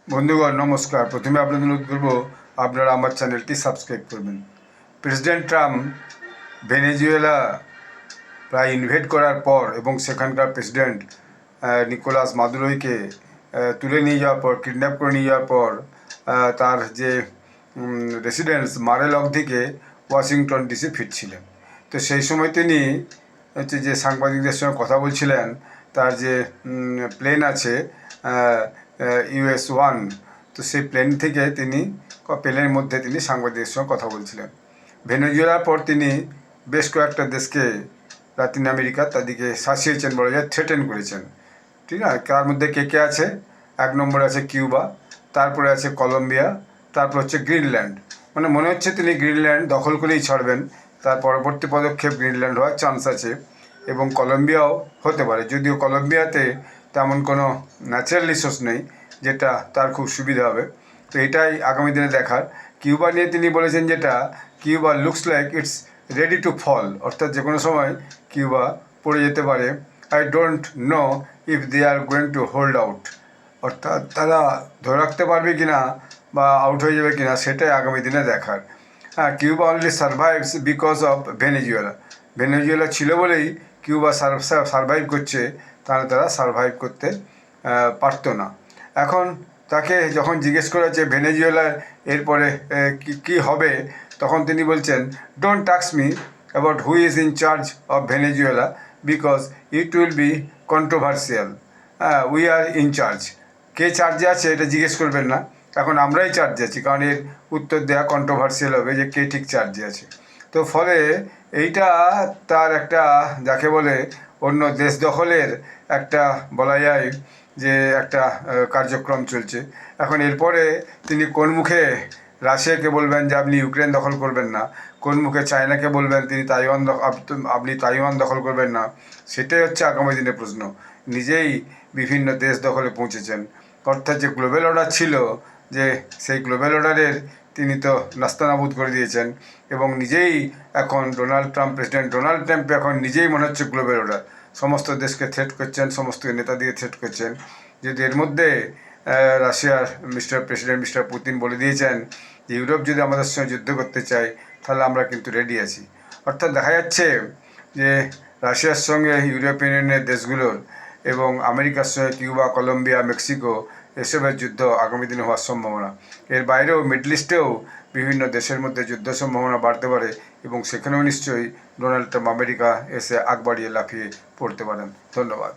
বন্ধুগণ নমস্কার। প্রথমে আপনাদের অনুরোধ করব আপনারা আমার চ্যানেলটি সাবস্ক্রাইব করবেন। প্রেসিডেন্ট ট্রাম্প ভেনেজুয়েলা প্রায় ইনভেড করার পর এবং সেখানকার প্রেসিডেন্ট নিকোলাস মাদুরোকে তুলে নিয়ে যাওয়ার পর, কিডন্যাপ করে নিয়ে যাওয়ার পর তার যে রেসিডেন্স মারেলগ থেকে ওয়াশিংটন ডিসি ফিরছিলেন। তো সেই সময় তিনি যে সাংবাদিকদের সঙ্গে কথা বলছিলেন, তার যে প্লেন আছে US-1, তো সেই প্লেন থেকে তিনি প্লেনের মধ্যে তিনি সাংবাদিকদের সঙ্গে কথা বলছিলেন। ভেনেজুয়েলার পর তিনি বেশ কয়েকটা দেশকে, লাতিন আমেরিকা, তাদেরকে শাসিয়েছেন, বলা যায় থ্রেটেন করেছেন। ঠিক আছে, তার মধ্যে কে কে আছে? 1 নম্বরে আছে কিউবা, তারপরে আছে কলম্বিয়া, তারপর হচ্ছে গ্রিনল্যান্ড। মানে মনে হচ্ছে তিনি গ্রিনল্যান্ড দখল করেই ছাড়বেন। তার পরবর্তী পদক্ষেপ গ্রিনল্যান্ড হওয়ার চান্স আছে এবং কলম্বিয়াও হতে পারে, যদিও কলম্বিয়াতে তেমন কোনো ন্যাচারাল রিসোর্স নেই, যেটা তার খুব সুবিধা হবে। তো এটাই আগামী দিনে দেখার। কিউবা নিয়ে তিনি বলেছেন যেটা, Cuba looks like it's ready to fall, অর্থাৎ যে কোনো সময় কিউবা পড়ে যেতে পারে। I don't know if they are going to hold out, অর্থাৎ তারা ধরে রাখতে পারবে কিনা বা আউট হয়ে যাবে কিনা, সেটাই আগামী দিনে দেখার। হ্যাঁ, Cuba only survives because of Venezuela. Venezuela ছিল বলেই কিউবা সারভাইভ করছে, তাহলে তারা সারভাইভ করতে পারতো না। এখন তাকে যখন জিজ্ঞেস করা হচ্ছে ভেনেজুয়েলার এরপরে কী হবে, তখন তিনি বলছেন, don't ask me about who is in charge of Venezuela because it will be controversial. We are in charge. কে চার্জে আছে এটা জিজ্ঞেস করবেন না, এখন আমরাই চার্জে আছি, কারণ এর উত্তর দেওয়া কন্ট্রোভার্সিয়াল হবে যে কে ঠিক চার্জে আছে। তো ফলে এইটা তার একটা, যাকে বলে অন্য দেশ দখলের একটা, বলা যায় যে একটা কার্যক্রম চলছে। এখন এরপরে তিনি কোন মুখে রাশিয়াকে বলবেন যে আপনি ইউক্রেন দখল করবেন না, কোন মুখে চায়নাকে বলবেন তিনি আপনি তাইওয়ান দখল করবেন না, সেটাই হচ্ছে আগামী দিনের প্রশ্ন। নিজেই বিভিন্ন দেশ দখলে পৌঁছেছেন, অর্থাৎ যে গ্লোবাল অর্ডার ছিল, যে সেই গ্লোবাল অর্ডারের তিনি তো নাস্তানাবুদ করে দিয়েছেন এবং নিজেই এখন প্রেসিডেন্ট ডোনাল্ড ট্রাম্প এখন নিজেই মনে হচ্ছে গ্লোবাল অর্ডার। সমস্ত দেশকে থ্রেট করছেন, সমস্ত নেতা দিয়ে থ্রেট করছেন। যদি এর মধ্যে রাশিয়ার প্রেসিডেন্ট মিস্টার পুতিন বলে দিয়েছেন যে ইউরোপ যদি আমাদের সঙ্গে যুদ্ধ করতে চায় তাহলে আমরা কিন্তু রেডি আছি। অর্থাৎ দেখা যাচ্ছে যে রাশিয়ার সঙ্গে ইউরোপিয়ান ইউনিয়নের দেশগুলোর এবং আমেরিকার সঙ্গে কিউবা, কলম্বিয়া, মেক্সিকো, এসবের যুদ্ধ আগামী দিনে হওয়ার সম্ভাবনা। এর বাইরেও মিডল ইস্টেও বিভিন্ন দেশের মধ্যে যুদ্ধ সম্ভাবনা বাড়তে পারে এবং সেখানেও নিশ্চয়ই ডোনাল্ড ট্রাম্প আমেরিকা এসে আগ বাড়িয়ে লাফিয়ে পড়তে পারেন। ধন্যবাদ।